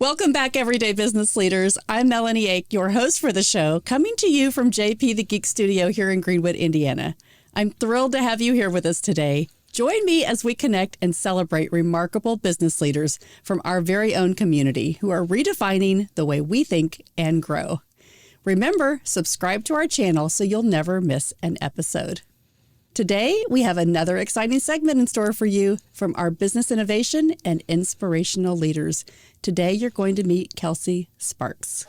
Welcome back, everyday business leaders. I'm Melanie Ake, your host for the show, coming to you from JP the Geek Studio here in Greenwood, Indiana. I'm thrilled to have you here with us today. Join me as we connect and celebrate remarkable business leaders from our very own community who are redefining the way we think and grow. Remember, subscribe to our channel so you'll never miss an episode. Today, we have another exciting segment in store for you from our business innovation and inspirational leaders. Today, you're going to meet Kelsie Sparks.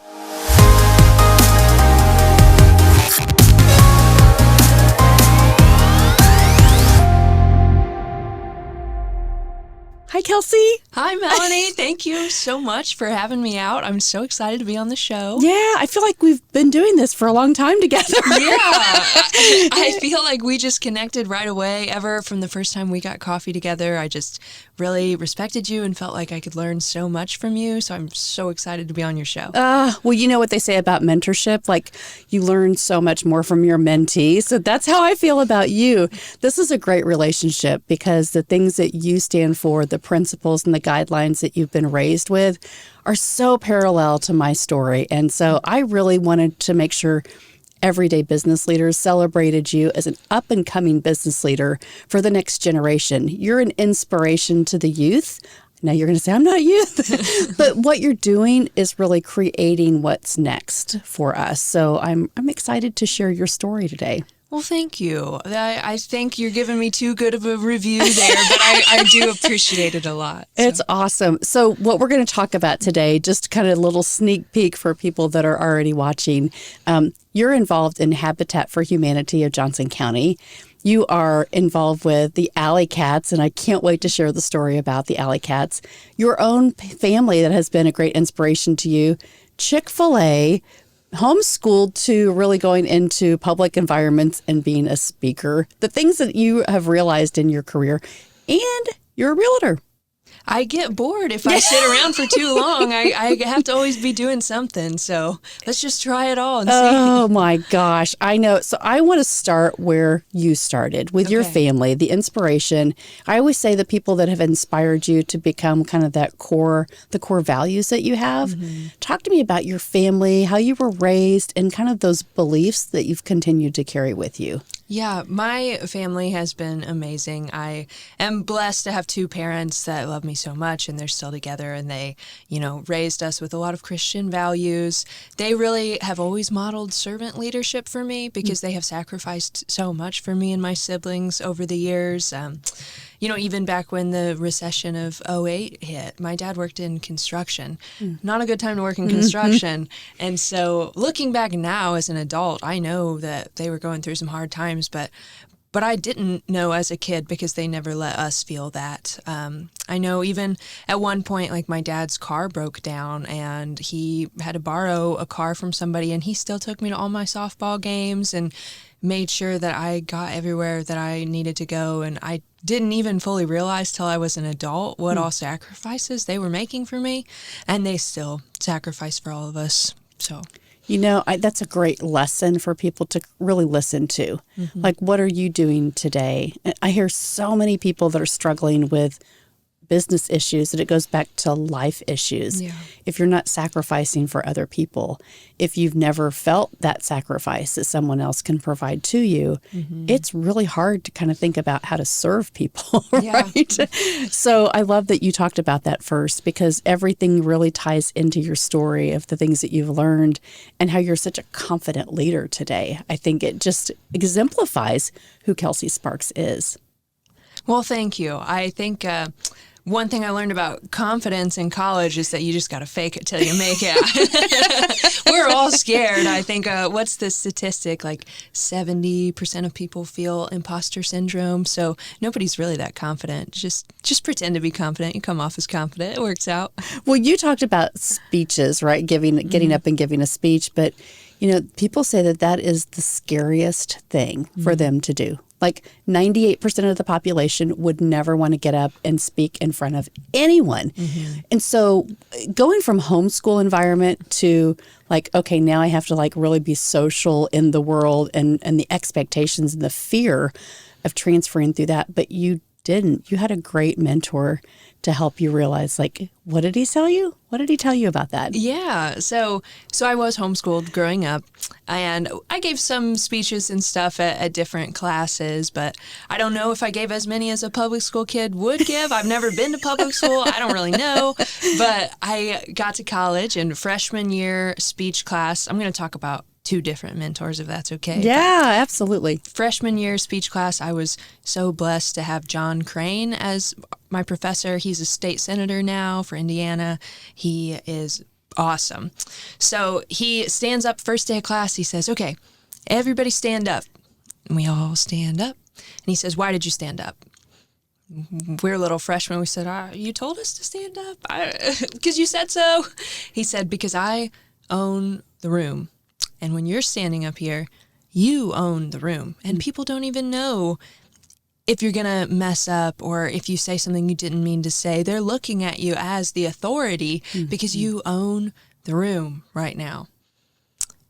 Hi, Kelsie. Hi, Melanie. Thank you so much for having me out. I'm so excited to be on the show. Yeah, I feel like we've been doing this for a long time together. Yeah. I feel like we just connected right away. Ever from the first time we got coffee together, I just really respected you and felt like I could learn so much from you. So I'm so excited to be on your show. Well, you know what they say about mentorship, like you learn so much more from your mentee. So that's how I feel about you. This is a great relationship because the things that you stand for, the principles and the guidelines that you've been raised with are so parallel to my story. And so I really wanted to make sure everyday business leaders celebrated you as an up-and-coming business leader for the next generation. You're an inspiration to the youth. Now you're going to say, I'm not youth, but what you're doing is really creating what's next for us. So I'm excited to share your story today. Well, thank you. I think you're giving me too good of a review there, but I do appreciate it a lot. So. It's awesome. So what we're going to talk about today, just kind of a little sneak peek for people that are already watching. You're involved in Habitat for Humanity of Johnson County. You are involved with the Alleycats, and I can't wait to share the story about the Alleycats. Your own family that has been a great inspiration to you. Chick-fil-A, homeschooled to really going into public environments and being a speaker, the things that you have realized in your career, and you're a realtor. I get bored if I sit around for too long. I have to always be doing something. So let's just try it all and see. Oh my gosh. I know. So I want to start where you started with your family, the inspiration. I always say the people that have inspired you to become kind of the core values that you have. Mm-hmm. Talk to me about your family, how you were raised, and kind of those beliefs that you've continued to carry with you. Yeah, my family has been amazing. I am blessed to have two parents that love me so much, and they're still together, and they, raised us with a lot of Christian values. They really have always modeled servant leadership for me because they have sacrificed so much for me and my siblings over the years. Even back when the recession of 2008 hit, my dad worked in construction. Not a good time to work in construction. And so looking back now as an adult, I know that they were going through some hard times, but I didn't know as a kid because they never let us feel that. I know even at one point, like my dad's car broke down and he had to borrow a car from somebody, and he still took me to all my softball games and made sure that I got everywhere that I needed to go. And I didn't even fully realize till I was an adult what all sacrifices they were making for me. And they still sacrifice for all of us. So, that's a great lesson for people to really listen to. Mm-hmm. Like, what are you doing today? I hear so many people that are struggling with business issues, and it goes back to life issues. Yeah. If you're not sacrificing for other people, if you've never felt that sacrifice that someone else can provide to you, it's really hard to kind of think about how to serve people, right? So I love that you talked about that first, because everything really ties into your story of the things that you've learned and how you're such a confident leader today. I think it just exemplifies who Kelsie Sparks is. Well, thank you. I think one thing I learned about confidence in college is that you just got to fake it till you make it. We're all scared. I think, what's the statistic? Like 70% of people feel imposter syndrome. So nobody's really that confident. Just pretend to be confident. You come off as confident. It works out. Well, you talked about speeches, right? Getting up and giving a speech. But, people say that is the scariest thing for them to do. Like 98% of the population would never want to get up and speak in front of anyone. Mm-hmm. And so going from homeschool environment to like, okay, now I have to like really be social in the world and the expectations and the fear of transferring through that. But you didn't, you had a great mentor to help you realize, like, what did he tell you? What did he tell you about that? Yeah. So I was homeschooled growing up, and I gave some speeches and stuff at different classes, but I don't know if I gave as many as a public school kid would give. I've never been to public school. I don't really know. But I got to college, and freshman year speech class, I'm going to talk about 2 different mentors, if that's okay. Yeah, absolutely. Freshman year speech class, I was so blessed to have John Crane as my professor. He's a state senator now for Indiana. He is awesome. So he stands up first day of class. He says, okay, everybody stand up. And we all stand up. And he says, why did you stand up? We're little freshmen. We said, you told us to stand up? Because you said so. He said, because I own the room. And when you're standing up here, you own the room. And people don't even know if you're going to mess up or if you say something you didn't mean to say. They're looking at you as the authority because you own the room right now.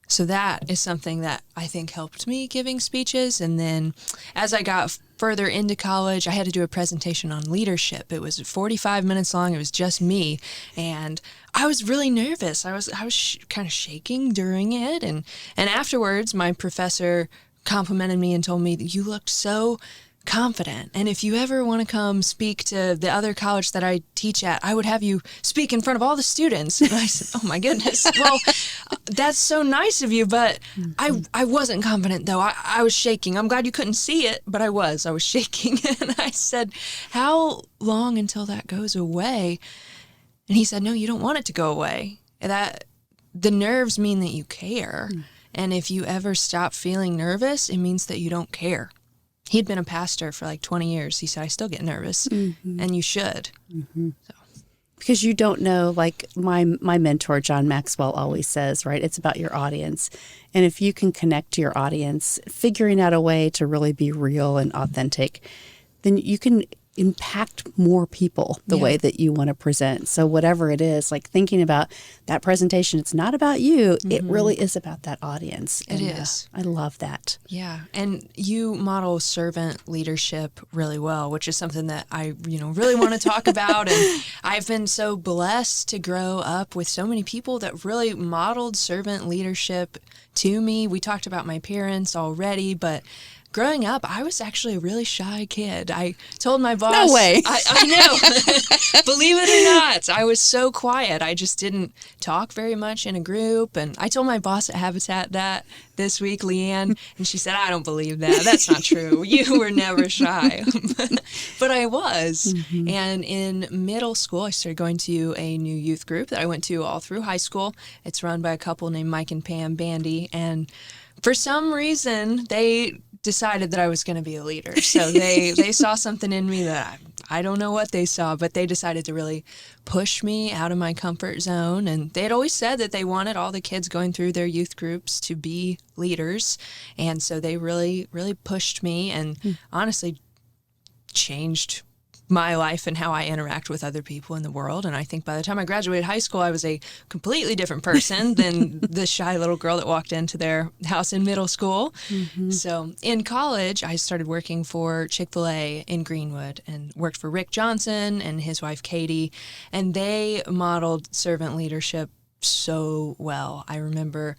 So that is something that I think helped me giving speeches. And then as I got further into college, I had to do a presentation on leadership. It was 45 minutes long. It was just me. And I was really nervous. I was kind of shaking during it. And afterwards, my professor complimented me and told me that you looked so confident. And if you ever want to come speak to the other college that I teach at, I would have you speak in front of all the students. And I said, oh my goodness. Well, that's so nice of you. But I wasn't confident, though. I was shaking. I'm glad you couldn't see it, but I was shaking. And I said, how long until that goes away? And he said, no, you don't want it to go away. That the nerves mean that you care. And if you ever stop feeling nervous, it means that you don't care. He'd been a pastor for like 20 years. He said, I still get nervous, and you should. So. Because you don't know, like my mentor, John Maxwell, always says, right, it's about your audience. And if you can connect to your audience, figuring out a way to really be real and authentic, then you can impact more people the way that you want to present. So whatever it is, like thinking about that presentation, it's not about you. It really is about that audience. It is. I love that. Yeah. And you model servant leadership really well, which is something that I, really want to talk about. And I've been so blessed to grow up with so many people that really modeled servant leadership to me. We talked about my parents already, but growing up, I was actually a really shy kid. I told my boss... No way. I know. Believe it or not, I was so quiet. I just didn't talk very much in a group. And I told my boss at Habitat that this week, Leanne, and she said, I don't believe that. That's not true. You were never shy. But I was. And in middle school, I started going to a new youth group that I went to all through high school. It's run by a couple named Mike and Pam Bandy. And for some reason, they decided that I was going to be a leader. So they saw something in me that I don't know what they saw, but they decided to really push me out of my comfort zone. And they had always said that they wanted all the kids going through their youth groups to be leaders. And so they really, really pushed me and honestly changed my life and how I interact with other people in the world. And I think by the time I graduated high school, I was a completely different person than the shy little girl that walked into their house in middle school. So in college, I started working for Chick-fil-A in Greenwood and worked for Rick Johnson and his wife, Katie. And they modeled servant leadership so well. I remember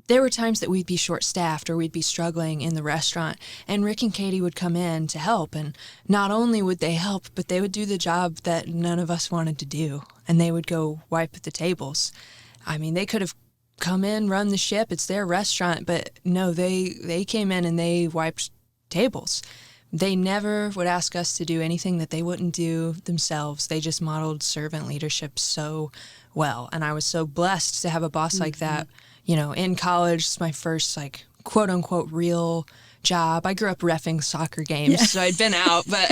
there were times that we'd be short-staffed or we'd be struggling in the restaurant, and Rick and Katie would come in to help. And not only would they help, but they would do the job that none of us wanted to do, and they would go wipe the tables. I mean, they could have come in, run the ship. It's their restaurant, but no, they came in and they wiped tables. They never would ask us to do anything that they wouldn't do themselves. They just modeled servant leadership so well, and I was so blessed to have a boss like that. In college, it's my first, quote unquote, real job. I grew up reffing soccer games, so I'd been out, but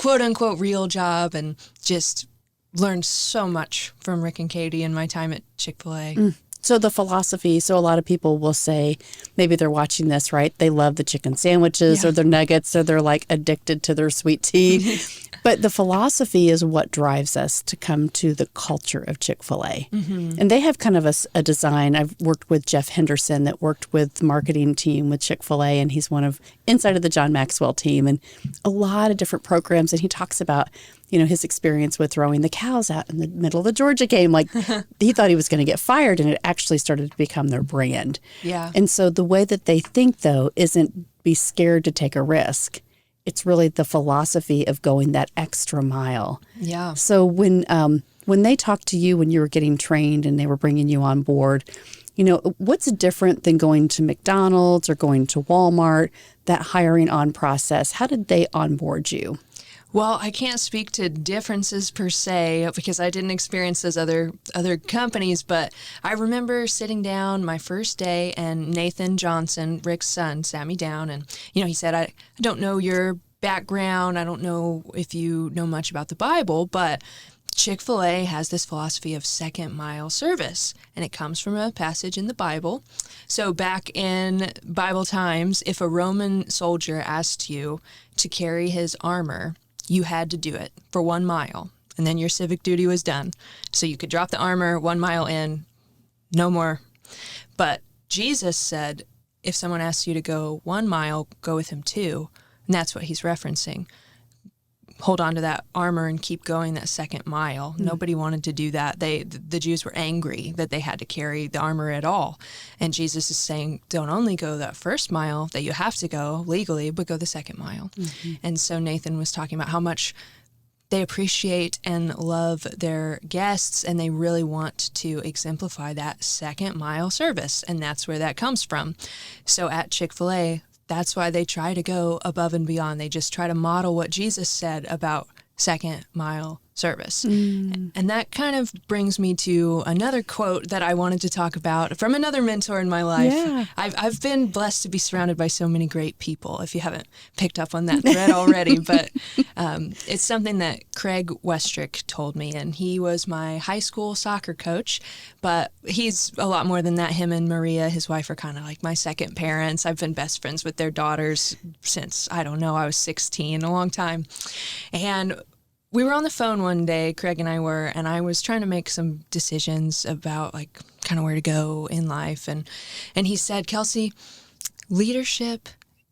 quote unquote, real job, and just learned so much from Rick and Katie in my time at Chick-fil-A. So the philosophy, so a lot of people will say, maybe they're watching this, right? They love the chicken sandwiches or their nuggets, or they're like addicted to their sweet tea. But the philosophy is what drives us to come to the culture of Chick-fil-A. And they have kind of a design. I've worked with Jeff Henderson that worked with the marketing team with Chick-fil-A, and he's one of inside of the John Maxwell team, and a lot of different programs. And he talks about, his experience with throwing the cows out in the middle of the Georgia game. Like he thought he was going to get fired, and it actually started to become their brand. Yeah. And so the way that they think, though, isn't be scared to take a risk. It's really the philosophy of going that extra mile. Yeah. So when they talked to you when you were getting trained and they were bringing you on board, what's different than going to McDonald's or going to Walmart, that hiring on process? How did they onboard you? Well, I can't speak to differences per se because I didn't experience those other companies, but I remember sitting down my first day and Nathan Johnson, Rick's son, sat me down and, he said, I don't know your background. I don't know if you know much about the Bible, but Chick-fil-A has this philosophy of second mile service, and it comes from a passage in the Bible. So back in Bible times, if a Roman soldier asked you to carry his armor, you had to do it for 1 mile, and then your civic duty was done. So you could drop the armor 1 mile in, no more. But Jesus said, if someone asks you to go 1 mile, go with him 2. And that's what he's referencing. Hold on to that armor and keep going that second mile. Nobody wanted to do that. The Jews were angry that they had to carry the armor at all. And Jesus is saying, don't only go that first mile that you have to go legally, but go the second mile. And so Nathan was talking about how much they appreciate and love their guests, and they really want to exemplify that second mile service. And that's where that comes from. So at Chick-fil-A, that's why they try to go above and beyond. They just try to model what Jesus said about second mile service. And that kind of brings me to another quote that I wanted to talk about from another mentor in my life. Yeah. I've been blessed to be surrounded by so many great people, if you haven't picked up on that thread already. But it's something that Craig Westrick told me, and he was my high school soccer coach, but he's a lot more than that. Him and Maria, his wife, are kind of like my second parents. I've been best friends with their daughters since, I was 16, a long time. And we were on the phone one day, Craig and I were, and I was trying to make some decisions about like kind of where to go in life. And he said, Kelsie, leadership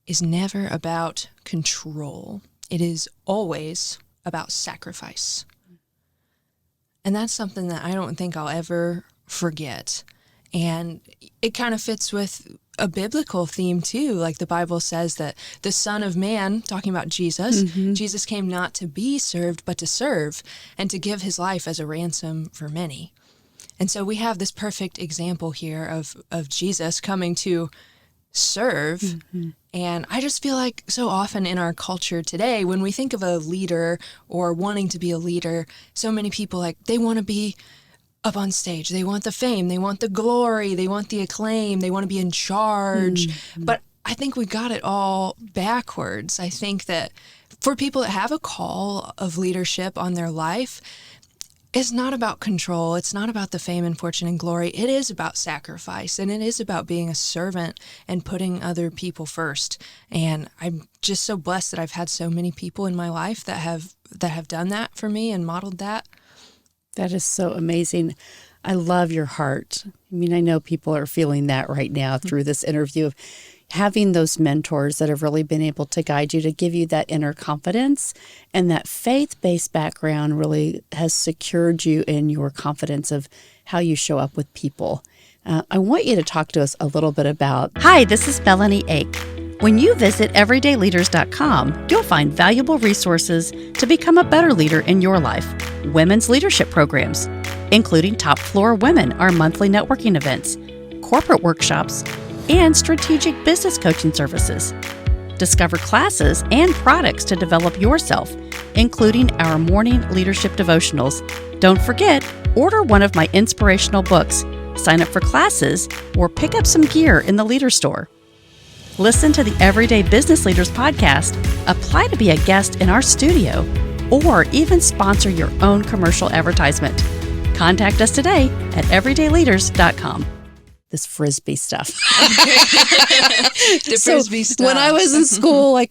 is never about control. It is always about sacrifice. And that's something that I don't think I'll ever forget. And it kind of fits with a biblical theme too. Like the Bible says that the Son of Man, talking about Jesus, Jesus came not to be served, but to serve and to give his life as a ransom for many. And so we have this perfect example here of Jesus coming to serve. And I just feel like so often in our culture today, when we think of a leader or wanting to be a leader, so many people they want to be up on stage. They want the fame. They want the glory. They want the acclaim. They want to be in charge. But I think we got it all backwards. I think that for people that have a call of leadership on their life, it's not about control. It's not about the fame and fortune and glory. It is about sacrifice, and it is about being a servant and putting other people first. And I'm just so blessed that I've had so many people in my life that have done that for me and modeled that. That is so amazing. I love your heart. I mean, I know people are feeling that right now through this interview of having those mentors that have really been able to guide you, to give you that inner confidence, and that faith-based background really has secured you in your confidence of how you show up with people. I want you to talk to us a little bit about... Hi, this is Melanie Ake. When you visit everydayleaders.com, you'll find valuable resources to become a better leader in your life. Women's leadership programs, including Top Floor Women, our monthly networking events, corporate workshops, and strategic business coaching services. Discover classes and products to develop yourself, including our morning leadership devotionals. Don't forget, order one of my inspirational books, sign up for classes, or pick up some gear in the Leader Store. Listen to the Everyday Business Leaders podcast, apply to be a guest in our studio, or even sponsor your own commercial advertisement. Contact us today at everydayleaders.com. this Frisbee stuff. The Frisbee stuff. When I was in school, I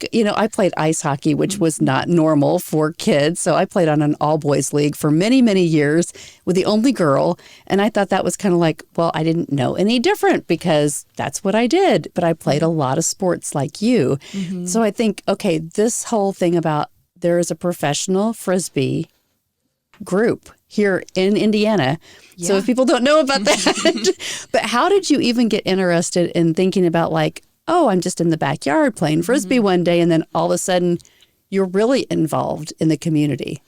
played ice hockey, which was not normal for kids. So I played on an all-boys league for many, many years with the only girl. And I thought that was kind of like, well, I didn't know any different because that's what I did. But I played a lot of sports like you. Mm-hmm. So I think, okay, this whole thing about there is a professional Frisbee group here in Indiana. Yeah. So if people don't know about that, but how did you even get interested in thinking about I'm just in the backyard playing Frisbee one day, and then all of a sudden you're really involved in the community?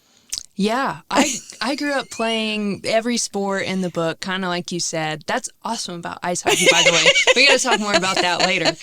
Yeah, I grew up playing every sport in the book, kind of like you said. That's awesome about ice hockey, by the way. We got to talk more about that later.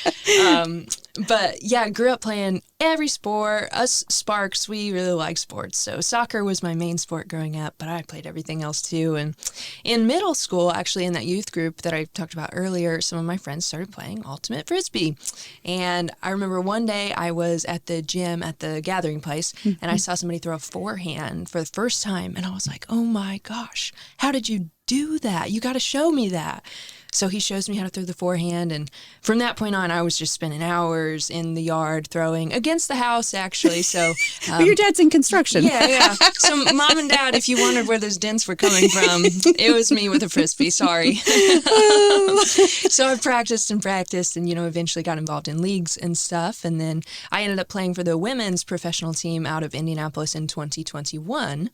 But yeah, I grew up playing every sport. Us Sparks, we really like sports. So soccer was my main sport growing up, but I played everything else too. And in middle school, actually in that youth group that I talked about earlier, some of my friends started playing ultimate Frisbee. And I remember one day I was at the gym at the gathering place, and I saw somebody throw a forehand for the first time. And I was like, oh my gosh, how did you do that? You got to show me that. So he shows me how to throw the forehand, and from that point on, I was just spending hours in the yard throwing against the house, actually. So your dad's in construction. Yeah. So Mom and Dad, if you wondered where those dents were coming from, it was me with a Frisbee. Sorry. So I practiced and eventually got involved in leagues and stuff, and then I ended up playing for the women's professional team out of Indianapolis in 2021,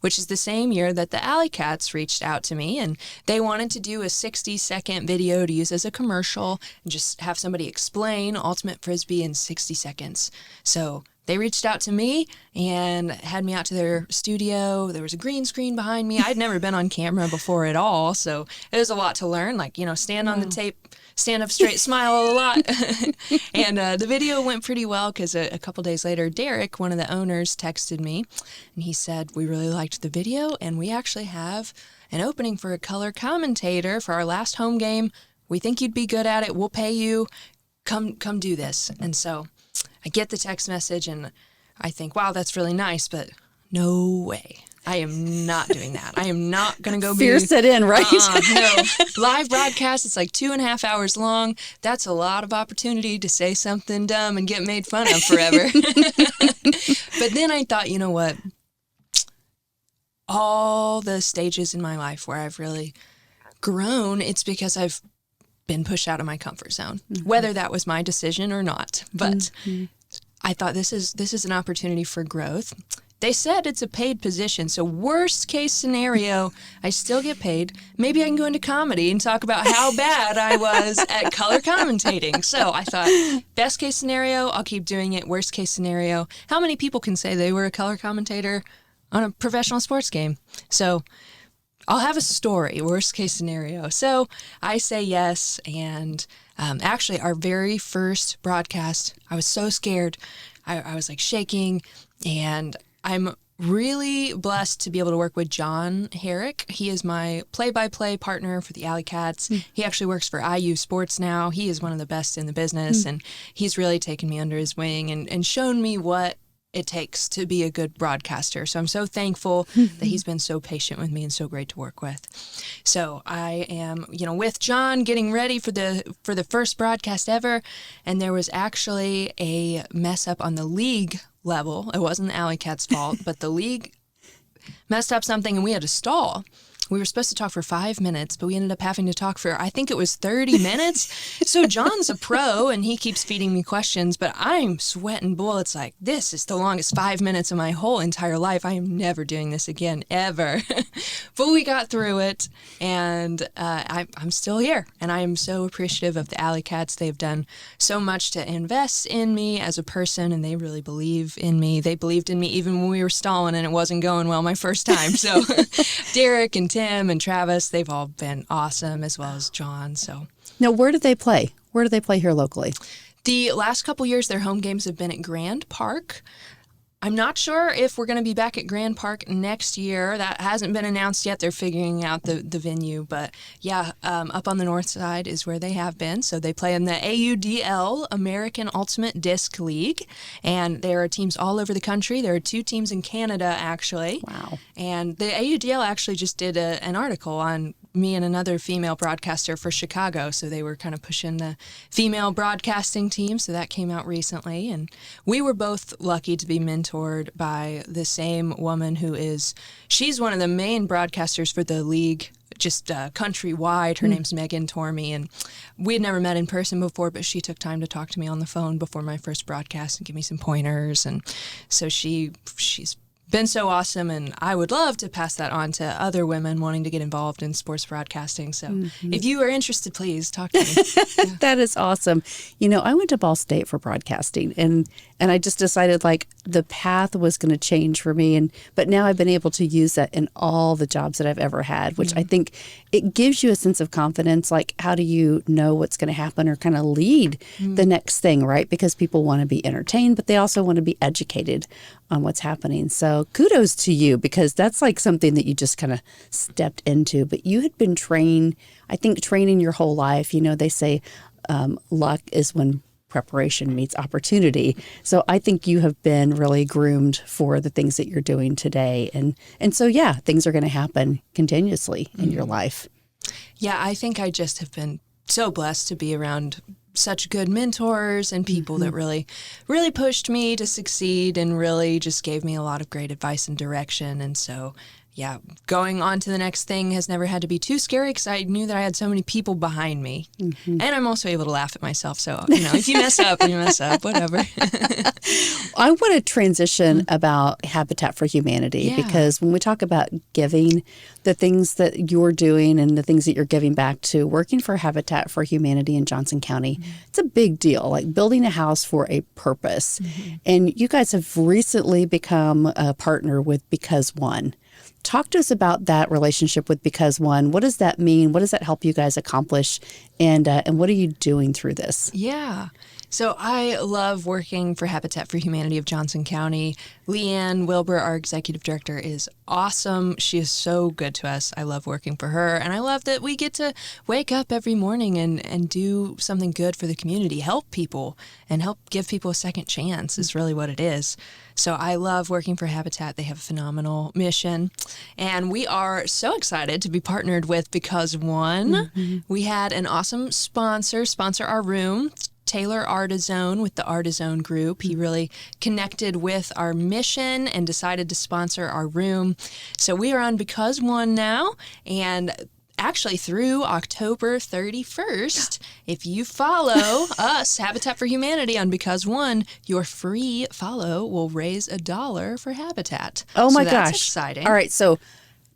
which is the same year that the Alleycats reached out to me, and they wanted to do a 60-second video to use as a commercial and just have somebody explain ultimate Frisbee in 60 seconds. So they reached out to me and had me out to their studio. There was a green screen behind me. I'd never been on camera before at all, so it was a lot to learn. Stand on the tape, stand up straight, smile a lot. And the video went pretty well because a couple days later, Derek, one of the owners, texted me, and he said, we really liked the video, and we actually have an opening for a color commentator for our last home game. We think you'd be good at it. We'll pay you. Come do this. And so I get the text message, and I think, wow, that's really nice, but no way. I am not doing that. I am not going to go Fear set in, right? No. Live broadcast, it's like 2.5 hours long. That's a lot of opportunity to say something dumb and get made fun of forever. But then I thought, you know what? All the stages in my life where I've really grown, it's because I've been pushed out of my comfort zone, whether that was my decision or not. But I thought this is an opportunity for growth. They said it's a paid position, so worst case scenario, I still get paid. Maybe I can go into comedy and talk about how bad I was at color commentating. So I thought, best case scenario, I'll keep doing it. Worst case scenario, how many people can say they were a color commentator on a professional sports game? So I'll have a story, worst case scenario. So I say yes, and actually our very first broadcast, I was so scared. I was shaking, and I'm really blessed to be able to work with John Herrick. He is my play-by-play partner for the Alleycats. He actually works for IU Sports now. He is one of the best in the business, and he's really taken me under his wing and shown me what it takes to be a good broadcaster. So I'm so thankful that he's been so patient with me and so great to work with. So I am, with John getting ready for the first broadcast ever, and there was actually a mess up on the league level. It wasn't the Alleycats' fault, but the league messed up something, and we had to stall. We were supposed to talk for 5 minutes, but we ended up having to talk for, I think it was 30 minutes. So John's a pro, and he keeps feeding me questions, but I'm sweating bullets this is the longest 5 minutes of my whole entire life. I am never doing this again, ever. But we got through it, and I'm still here, and I am so appreciative of the Alleycats. They've done so much to invest in me as a person, and they really believe in me. They believed in me even when we were stalling and it wasn't going well my first time. So Derek and Tim and Travis, they've all been awesome, as well as John. So now, where do they play? Where do they play here locally? The last couple years, their home games have been at Grand Park. I'm not sure if we're going to be back at Grand Park next year. That hasn't been announced yet. They're figuring out the venue. But yeah, up on the north side is where they have been. So they play in the AUDL, American Ultimate Disc League. And there are teams all over the country. There are 2 teams in Canada, actually. Wow. And the AUDL actually just did an article on me and another female broadcaster for Chicago. So they were kind of pushing the female broadcasting team. So that came out recently. And we were both lucky to be mentored by the same woman she's one of the main broadcasters for the league, just countrywide. Her name's Megan Tormey. And we had never met in person before, but she took time to talk to me on the phone before my first broadcast and give me some pointers. And so she's been so awesome, and I would love to pass that on to other women wanting to get involved in sports broadcasting. So if you are interested, please talk to me. Yeah. That is awesome. I went to Ball State for broadcasting, and I just decided like the path was going to change for me. But now I've been able to use that in all the jobs that I've ever had, which I think it gives you a sense of confidence. Like, how do you know what's going to happen or kind of lead the next thing, right? Because people want to be entertained, but they also want to be educated on what's happening. So kudos to you, because that's like something that you just kind of stepped into. But you had been training your whole life. They say luck is when preparation meets opportunity. So I think you have been really groomed for the things that you're doing today. And so, yeah, things are going to happen continuously in your life. Yeah, I think I just have been so blessed to be around such good mentors and people that really, really pushed me to succeed and really just gave me a lot of great advice and direction. And so, yeah, going on to the next thing has never had to be too scary because I knew that I had so many people behind me. And I'm also able to laugh at myself. So, if you mess up, you mess up, whatever. I want to transition about Habitat for Humanity, because when we talk about giving, the things that you're doing and the things that you're giving back to working for Habitat for Humanity in Johnson County, it's a big deal, like building a house for a purpose. And you guys have recently become a partner with Because One. Talk to us about that relationship with Because One. What does that mean? What does that help you guys accomplish? And what are you doing through this? Yeah. So I love working for Habitat for Humanity of Johnson County. Leanne Wilbur, our executive director, is awesome. She is so good to us. I love working for her. And I love that we get to wake up every morning and do something good for the community, help people, and help give people a second chance is really what it is. So I love working for Habitat. They have a phenomenal mission. And we are so excited to be partnered with Because One. We had an awesome sponsor our room, Taylor Artizone with the Artizone Group. He really connected with our mission and decided to sponsor our room. So we are on Because One now, and actually through October 31st, if you follow us, Habitat for Humanity, on Because One, your free follow will raise $1 for Habitat. Oh my gosh. gosh. That's exciting. All right. So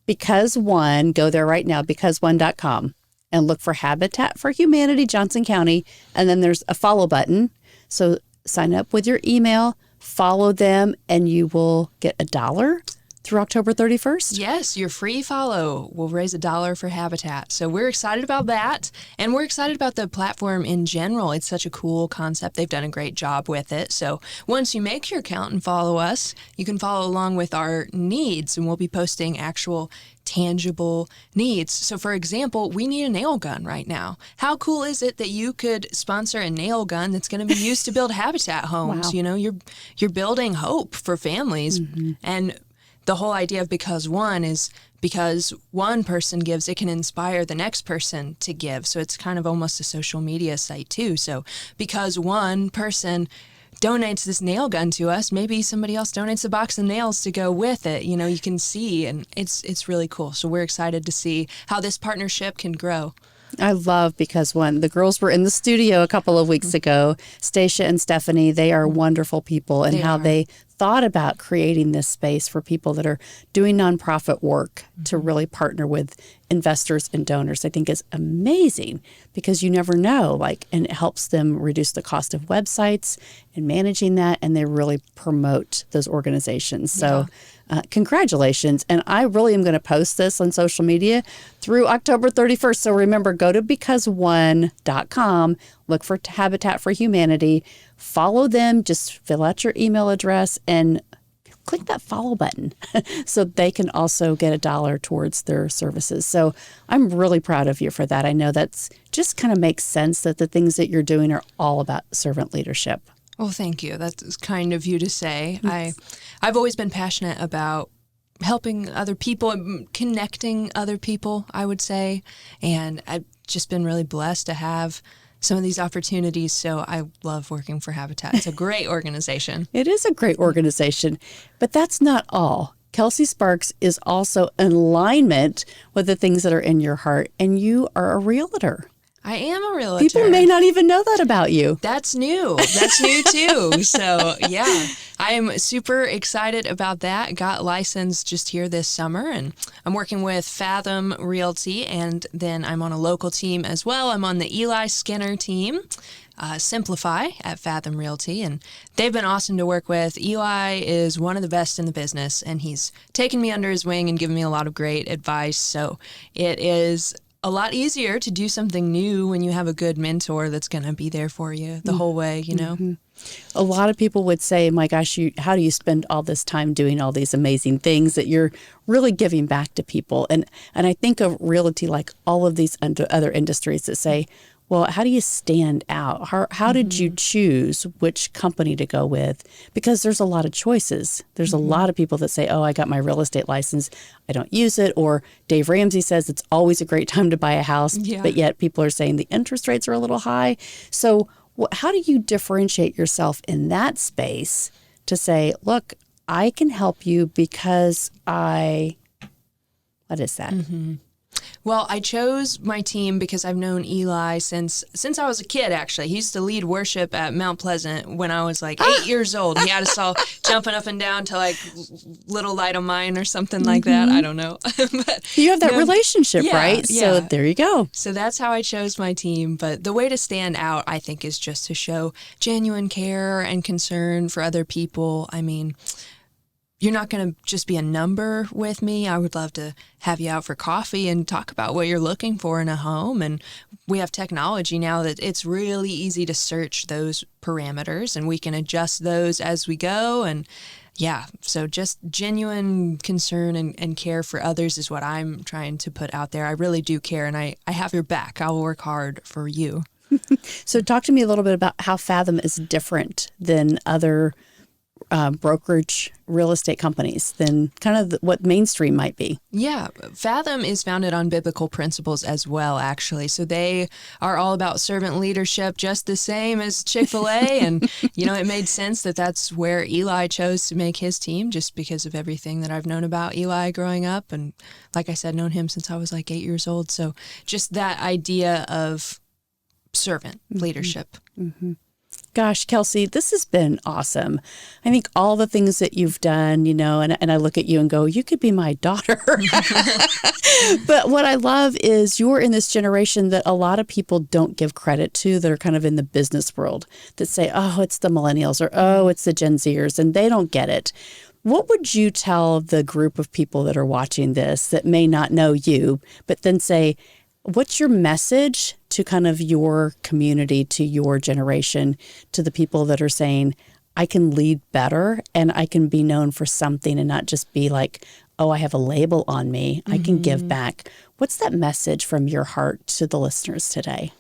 Because One, go there right now, becauseone.com. and look for Habitat for Humanity, Johnson County. And then there's a follow button. So sign up with your email, follow them, and you will get $1 through October 31st. Yes, your free follow will raise $1 for Habitat. So we're excited about that. And we're excited about the platform in general. It's such a cool concept. They've done a great job with it. So once you make your account and follow us, you can follow along with our needs, and we'll be posting actual tangible needs. So for example, we need a nail gun right now. How cool is it that you could sponsor a nail gun that's going to be used to build habitat homes? Wow. You're building hope for families. And the whole idea of Because One is because one person gives, it can inspire the next person to give. So it's kind of almost a social media site too. So because one person donates this nail gun to us, maybe somebody else donates a box of nails to go with it. You can see, and it's really cool. So we're excited to see how this partnership can grow. I love Because One. The girls were in the studio a couple of weeks ago. Stacia and Stephanie, they are wonderful people, and they thought about creating this space for people that are doing nonprofit work to really partner with investors and donors. I think is amazing, because you never know, and it helps them reduce the cost of websites and managing that, and they really promote those organizations. So congratulations. And I really am going to post this on social media through October 31st. So remember, go to becauseone.com, look for Habitat for Humanity, follow them, just fill out your email address, and click that follow button so they can also get $1 towards their services. So I'm really proud of you for that. I know that's just kind of makes sense that the things that you're doing are all about servant leadership. Well, thank you. That's kind of you to say. I've always been passionate about helping other people, connecting other people, I would say. And I've just been really blessed to have some of these opportunities. So I love working for Habitat. It's a great organization. It is a great organization, but that's not all. Kelsie Sparks is also in alignment with the things that are in your heart, and you are a realtor. I am a realtor. People may not even know that about you. That's new. That's new too. So yeah, I am super excited about that. Got licensed just here this summer, and I'm working with Fathom Realty, and then I'm on a local team as well. I'm on the Eli Skinner team, Simplify at Fathom Realty, and they've been awesome to work with. Eli is one of the best in the business, and he's taken me under his wing and given me a lot of great advice. So it is a lot easier to do something new when you have a good mentor that's going to be there for you the whole way, you know? Mm-hmm. A lot of people would say, my gosh, how do you spend all this time doing all these amazing things that you're really giving back to people? And I think of realty like all of these other industries that say, well, how do you stand out? How did you choose which company to go with? Because there's a lot of choices. There's a lot of people that say, oh, I got my real estate license, I don't use it. Or Dave Ramsey says it's always a great time to buy a house, but yet people are saying the interest rates are a little high. So how do you differentiate yourself in that space to say, look, I can help you because what is that? Mm-hmm. Well, I chose my team because I've known Eli since I was a kid, actually. He used to lead worship at Mount Pleasant when I was like 8 years old. He had us all jumping up and down to like Little Light of Mine or something like that. I don't know. But, you have that relationship, right? Yeah. So there you go. So that's how I chose my team. But the way to stand out, I think, is just to show genuine care and concern for other people. I mean, you're not going to just be a number with me. I would love to have you out for coffee and talk about what you're looking for in a home. And we have technology now that it's really easy to search those parameters, and we can adjust those as we go. And yeah, so just genuine concern and care for others is what I'm trying to put out there. I really do care, and I have your back. I will work hard for you. So talk to me a little bit about how Fathom is different than other brokerage real estate companies than kind of what mainstream might be. Yeah, Fathom is founded on biblical principles as well, actually. So they are all about servant leadership, just the same as Chick-fil-A. And, you know, it made sense that that's where Eli chose to make his team, just because of everything that I've known about Eli growing up. And like I said, known him since I was like 8 years old. So just that idea of servant leadership. Mm-hmm. Gosh, Kelsie, this has been awesome. I think all the things that you've done, you know, and I look at you and go, you could be my daughter. But what I love is you're in this generation that a lot of people don't give credit to, that are kind of in the business world, that say, oh, it's the millennials, or oh, it's the Gen Zers, and they don't get it. What would you tell the group of people that are watching this that may not know you, but then say, what's your message to kind of your community, to your generation, to the people that are saying, I can lead better and I can be known for something and not just be like, oh, I have a label on me. I can give back. What's that message from your heart to the listeners today?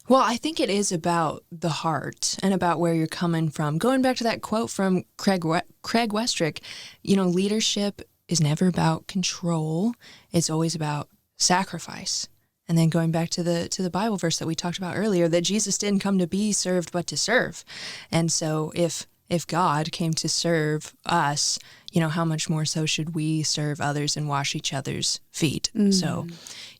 Well, I think it is about the heart and about where you're coming from. Going back to that quote from Craig Westrick, you know, leadership is never about control. It's always about sacrifice. And then going back to the Bible verse that we talked about earlier, that Jesus didn't come to be served, but to serve. And so if God came to serve us, you know, how much more so should we serve others and wash each other's feet? So,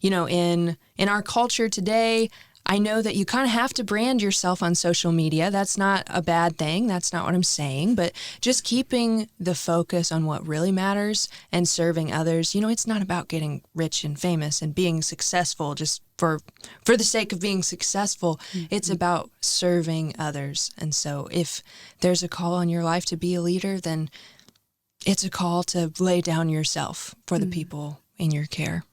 you know, in our culture today, I know that you kind of have to brand yourself on social media. That's not a bad thing. That's not what I'm saying. But just keeping the focus on what really matters and serving others. You know, it's not about getting rich and famous and being successful just for the sake of being successful. It's about serving others. And so if there's a call on your life to be a leader, then it's a call to lay down yourself for the people in your care.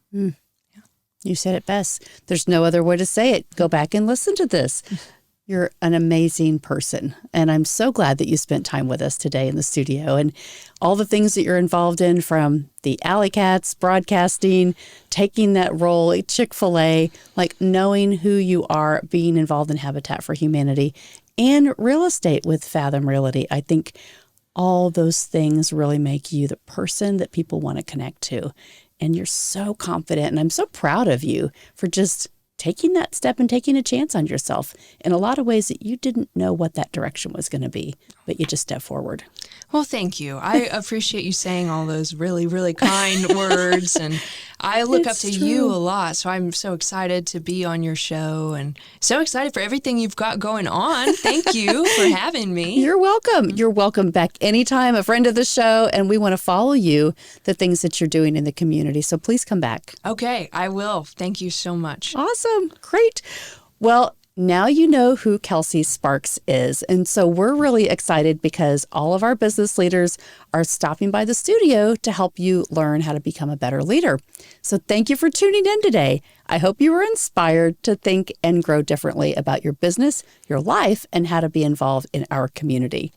You said it best. There's no other way to say it. Go back and listen to this. You're an amazing person, and I'm so glad that you spent time with us today in the studio and all the things that you're involved in, from the Alleycats, broadcasting, taking that role at Chick-fil-A, like knowing who you are, being involved in Habitat for Humanity, and real estate with Fathom Realty. I think all those things really make you the person that people want to connect to. And you're so confident, and I'm so proud of you for just taking that step and taking a chance on yourself in a lot of ways that you didn't know what that direction was going to be, but you just stepped forward. Well, thank you. I appreciate you saying all those really, really kind words. And I look up to you a lot. So I'm so excited to be on your show and so excited for everything you've got going on. Thank you for having me. You're welcome. You're welcome back anytime, a friend of the show. And we want to follow you, the things that you're doing in the community. So please come back. Okay, I will. Thank you so much. Awesome. Great. Well, now you know who Kelsie Sparks is. And so we're really excited because all of our business leaders are stopping by the studio to help you learn how to become a better leader. So thank you for tuning in today. I hope you were inspired to think and grow differently about your business, your life, and how to be involved in our community.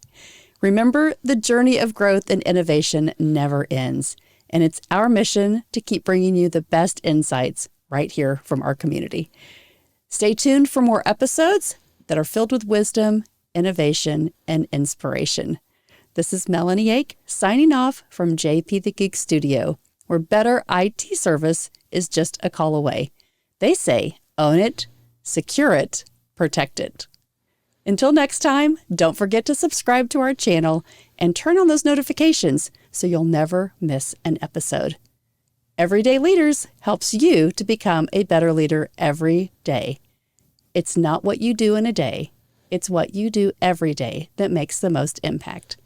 Remember, the journey of growth and innovation never ends. And it's our mission to keep bringing you the best insights right here from our community. Stay tuned for more episodes that are filled with wisdom, innovation, and inspiration. This is Melanie Ake signing off from JP the Geek Studio, where better IT service is just a call away. They say, own it, secure it, protect it. Until next time, don't forget to subscribe to our channel and turn on those notifications so you'll never miss an episode. Everyday Leaders helps you to become a better leader every day. It's not what you do in a day, it's what you do every day that makes the most impact.